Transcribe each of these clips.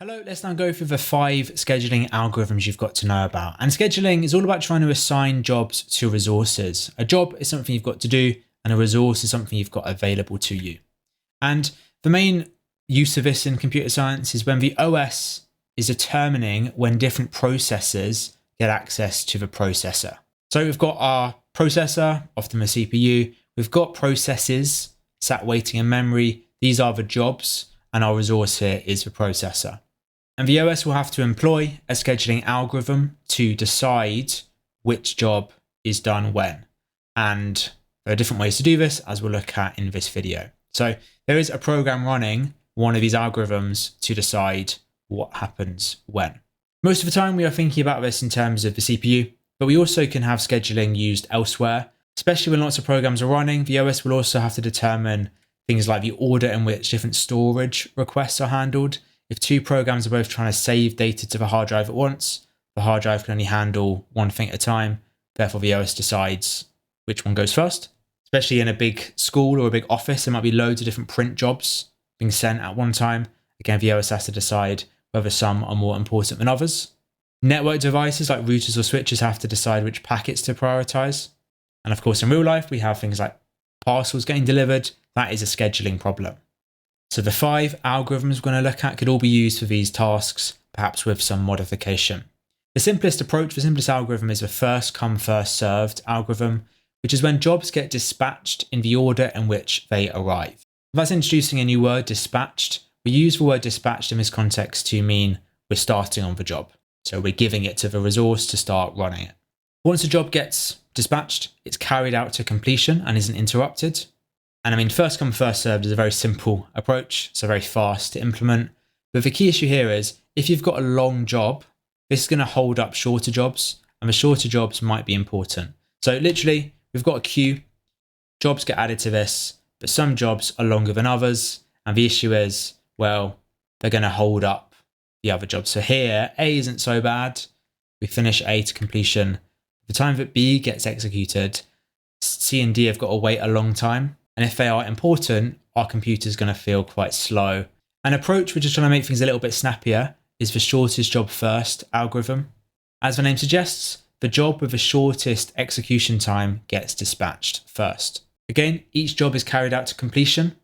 Hello, let's now go through the 5 scheduling algorithms you've got to know about. And scheduling is all about trying to assign jobs to resources. A job is something you've got to do, and a resource is something you've got available to you. And the main use of this in computer science is when the OS is determining when different processors get access to the processor. So we've got our processor, often the CPU. We've got processes sat waiting in memory. These are the jobs, and our resource here is the processor. And the OS will have to employ a scheduling algorithm to decide which job is done when. And there are different ways to do this, as we'll look at in this video. So there is a program running one of these algorithms to decide what happens when. Most of the time we are thinking about this in terms of the CPU, but we also can have scheduling used elsewhere. Especially when lots of programs are running, the OS will also have to determine things like the order in which different storage requests are handled. If 2 programs are both trying to save data to the hard drive at once, the hard drive can only handle one thing at a time. Therefore, the OS decides which one goes first. Especially in a big school or a big office, there might be loads of different print jobs being sent at one time. Again, the OS has to decide whether some are more important than others. Network devices like routers or switches have to decide which packets to prioritize. And of course, in real life, we have things like parcels getting delivered. That is a scheduling problem. So the 5 algorithms we're going to look at could all be used for these tasks, perhaps with some modification. The simplest approach, the simplest algorithm is the first come, first served algorithm, which is when jobs get dispatched in the order in which they arrive. That's introducing a new word, dispatched. We use the word dispatched in this context to mean we're starting on the job. So we're giving it to the resource to start running it. Once a job gets dispatched, it's carried out to completion and isn't interrupted. And I mean, first come, first served is a very simple approach, so very fast to implement. But the key issue here is if you've got a long job, this is going to hold up shorter jobs, and the shorter jobs might be important. So literally, we've got a queue, jobs get added to this, but some jobs are longer than others. And the issue is, well, they're going to hold up the other jobs. So here, A isn't so bad. We finish A to completion. The time that B gets executed, C and D have got to wait a long time. And if they are important, our computer is going to feel quite slow. An approach which is trying to make things a little bit snappier is the shortest job first algorithm. As the name suggests, the job with the shortest execution time gets dispatched first. Again, each job is carried out to completion.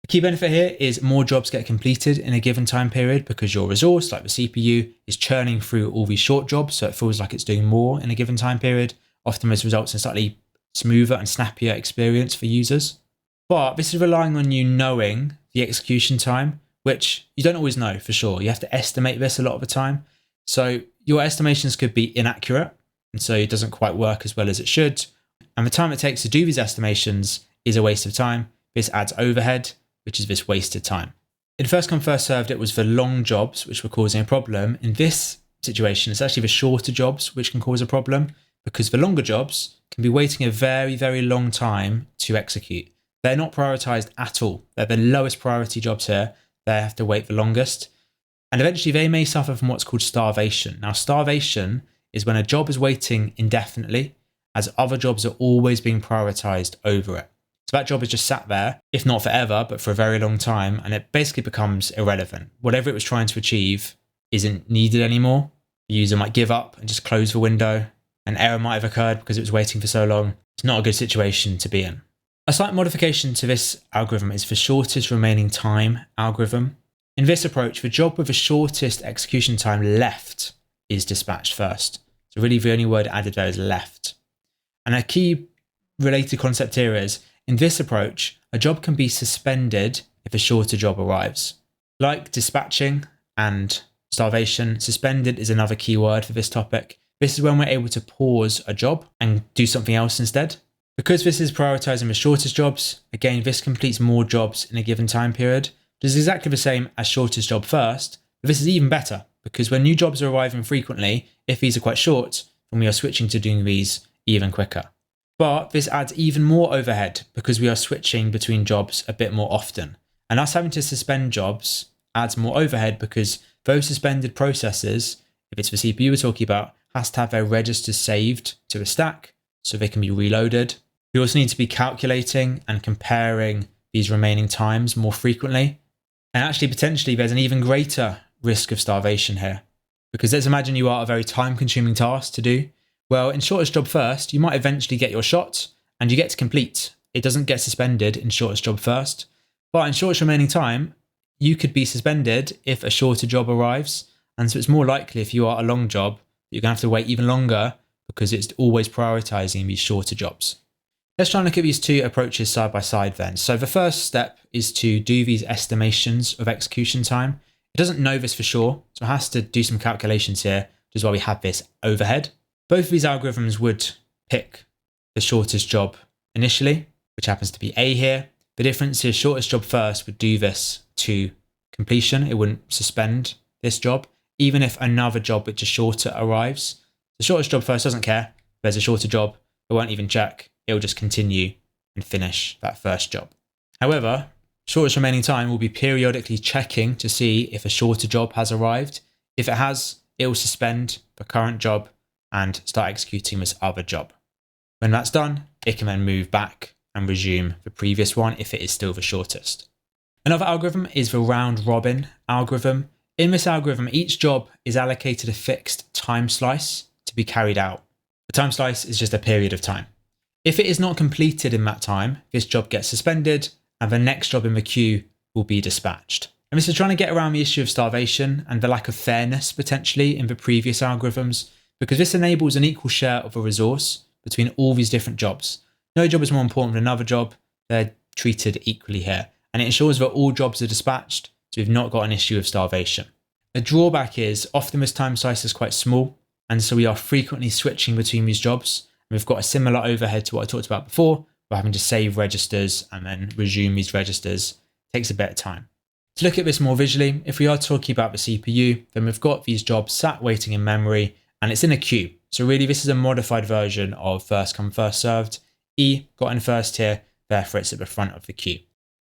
The key benefit here is more jobs get completed in a given time period because your resource, like the CPU, is churning through all these short jobs, so it feels like it's doing more in a given time period. Often this results in slightly smoother and snappier experience for users. But this is relying on you knowing the execution time, which you don't always know for sure. You have to estimate this a lot of the time. So your estimations could be inaccurate, and so it doesn't quite work as well as it should. And the time it takes to do these estimations is a waste of time. This adds overhead, which is this wasted time. In first come, first served, it was the long jobs which were causing a problem. In this situation, it's actually the shorter jobs which can cause a problem, because the longer jobs can be waiting a very, very long time to execute. They're not prioritized at all. They're the lowest priority jobs here. They have to wait the longest. And eventually they may suffer from what's called starvation. Now, starvation is when a job is waiting indefinitely as other jobs are always being prioritized over it. So that job is just sat there, if not forever, but for a very long time, and it basically becomes irrelevant. Whatever it was trying to achieve isn't needed anymore. The user might give up and just close the window. An error might have occurred because it was waiting for so long. It's not a good situation to be in. A slight modification to this algorithm is the shortest remaining time algorithm. In this approach, the job with the shortest execution time left is dispatched first. So really the only word added there is left. And a key related concept here is, in this approach, a job can be suspended if a shorter job arrives. Like dispatching and starvation, suspended is another key word for this topic. This is when we're able to pause a job and do something else instead. Because this is prioritizing the shortest jobs, again, this completes more jobs in a given time period. This is exactly the same as shortest job first, but this is even better because when new jobs are arriving frequently, if these are quite short, then we are switching to doing these even quicker. But this adds even more overhead because we are switching between jobs a bit more often. And us having to suspend jobs adds more overhead because those suspended processes, if it's the CPU we're talking about, has to have their registers saved to a stack so they can be reloaded. We also need to be calculating and comparing these remaining times more frequently. And actually, potentially, there's an even greater risk of starvation here. Because let's imagine you are a very time-consuming task to do. Well, in shortest job first, you might eventually get your shot and you get to complete. It doesn't get suspended in shortest job first. But in shortest remaining time, you could be suspended if a shorter job arrives. And so it's more likely if you are a long job, you're going to have to wait even longer because it's always prioritizing these shorter jobs. Let's try and look at these two approaches side by side then. So the first step is to do these estimations of execution time. It doesn't know this for sure, so it has to do some calculations here, which is why we have this overhead. Both of these algorithms would pick the shortest job initially, which happens to be A here. The difference is shortest job first would do this to completion. It wouldn't suspend this job, even if another job which is shorter arrives. The shortest job first doesn't care. There's a shorter job. It won't even check. It'll just continue and finish that first job. However, shortest remaining time will be periodically checking to see if a shorter job has arrived. If it has, it will suspend the current job and start executing this other job. When that's done, it can then move back and resume the previous one if it is still the shortest. Another algorithm is the round robin algorithm. In this algorithm, each job is allocated a fixed time slice to be carried out. The time slice is just a period of time. If it is not completed in that time, this job gets suspended and the next job in the queue will be dispatched. And this is trying to get around the issue of starvation and the lack of fairness potentially in the previous algorithms, because this enables an equal share of a resource between all these different jobs. No job is more important than another job. They're treated equally here. And it ensures that all jobs are dispatched, so we've not got an issue of starvation. A drawback is often this time slice is quite small, and so we are frequently switching between these jobs. And we've got a similar overhead to what I talked about before. We're having to save registers and then resume these registers. It takes a bit of time. To look at this more visually, if we are talking about the CPU, then we've got these jobs sat waiting in memory and it's in a queue. So really this is a modified version of first come, first served. E got in first here, therefore it's at the front of the queue.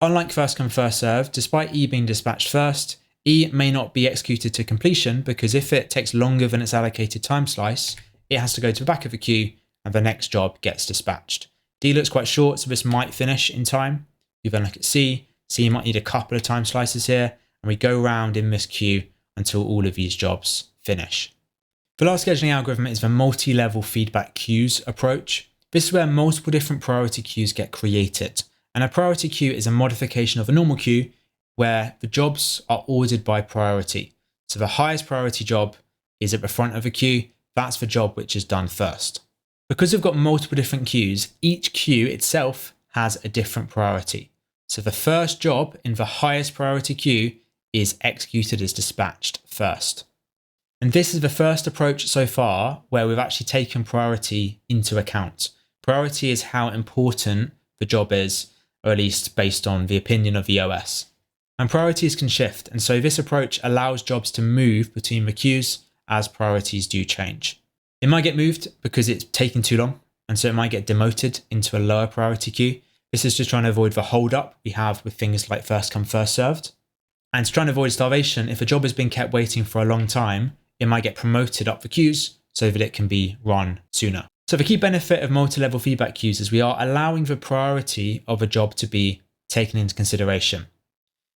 Unlike first come, first served, despite E being dispatched first, E may not be executed to completion because if it takes longer than its allocated time slice, it has to go to the back of the queue and the next job gets dispatched. D looks quite short, so this might finish in time. You then look at C. C might need a couple of time slices here, and we go round in this queue until all of these jobs finish. The last scheduling algorithm is the multi-level feedback queues approach. This is where multiple different priority queues get created. And a priority queue is a modification of a normal queue where the jobs are ordered by priority. So the highest priority job is at the front of the queue. That's the job which is done first. Because we've got multiple different queues, each queue itself has a different priority. So the first job in the highest priority queue is executed as dispatched first. And this is the first approach so far where we've actually taken priority into account. Priority is how important the job is, or at least based on the opinion of the OS. And priorities can shift, and so this approach allows jobs to move between the queues as priorities do change. It might get moved because it's taking too long, and so it might get demoted into a lower priority queue. This is just trying to avoid the hold up we have with things like first come, first served. And to try and avoid starvation, if a job has been kept waiting for a long time, it might get promoted up the queues so that it can be run sooner. So the key benefit of multi-level feedback queues is we are allowing the priority of a job to be taken into consideration.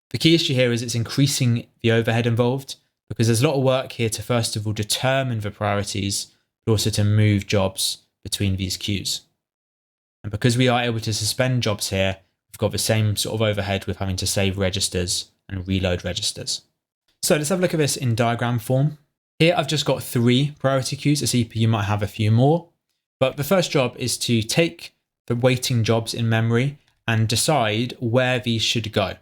The key issue here is it's increasing the overhead involved because there's a lot of work here to first of all determine the priorities, but also to move jobs between these queues. And because we are able to suspend jobs here, we've got the same sort of overhead with having to save registers and reload registers. So let's have a look at this in diagram form. Here I've just got 3 priority queues. A CPU might have a few more, but the first job is to take the waiting jobs in memory and decide where these should go.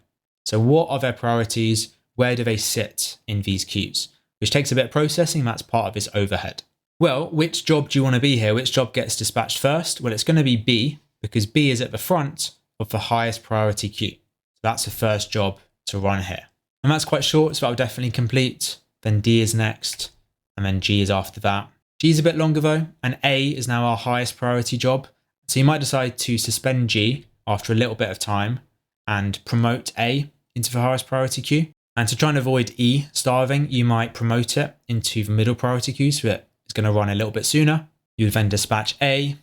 So what are their priorities? Where do they sit in these queues? Which takes a bit of processing. That's part of this overhead. Well, which job do you want to be here? Which job gets dispatched first? Well, it's going to be B because B is at the front of the highest priority queue. So that's the first job to run here. And that's quite short, so that'll definitely complete. Then D is next, and then G is after that. G is a bit longer though, and A is now our highest priority job. So you might decide to suspend G after a little bit of time and promote A into the highest priority queue. And to try and avoid E starving, you might promote it into the middle priority queue so it's going to run a little bit sooner. You then dispatch A,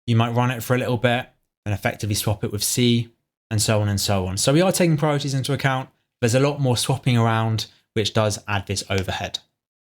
you might run it for a little bit and effectively swap it with C, and so on and so on. So we are taking priorities into account. There's a lot more swapping around which does add this overhead.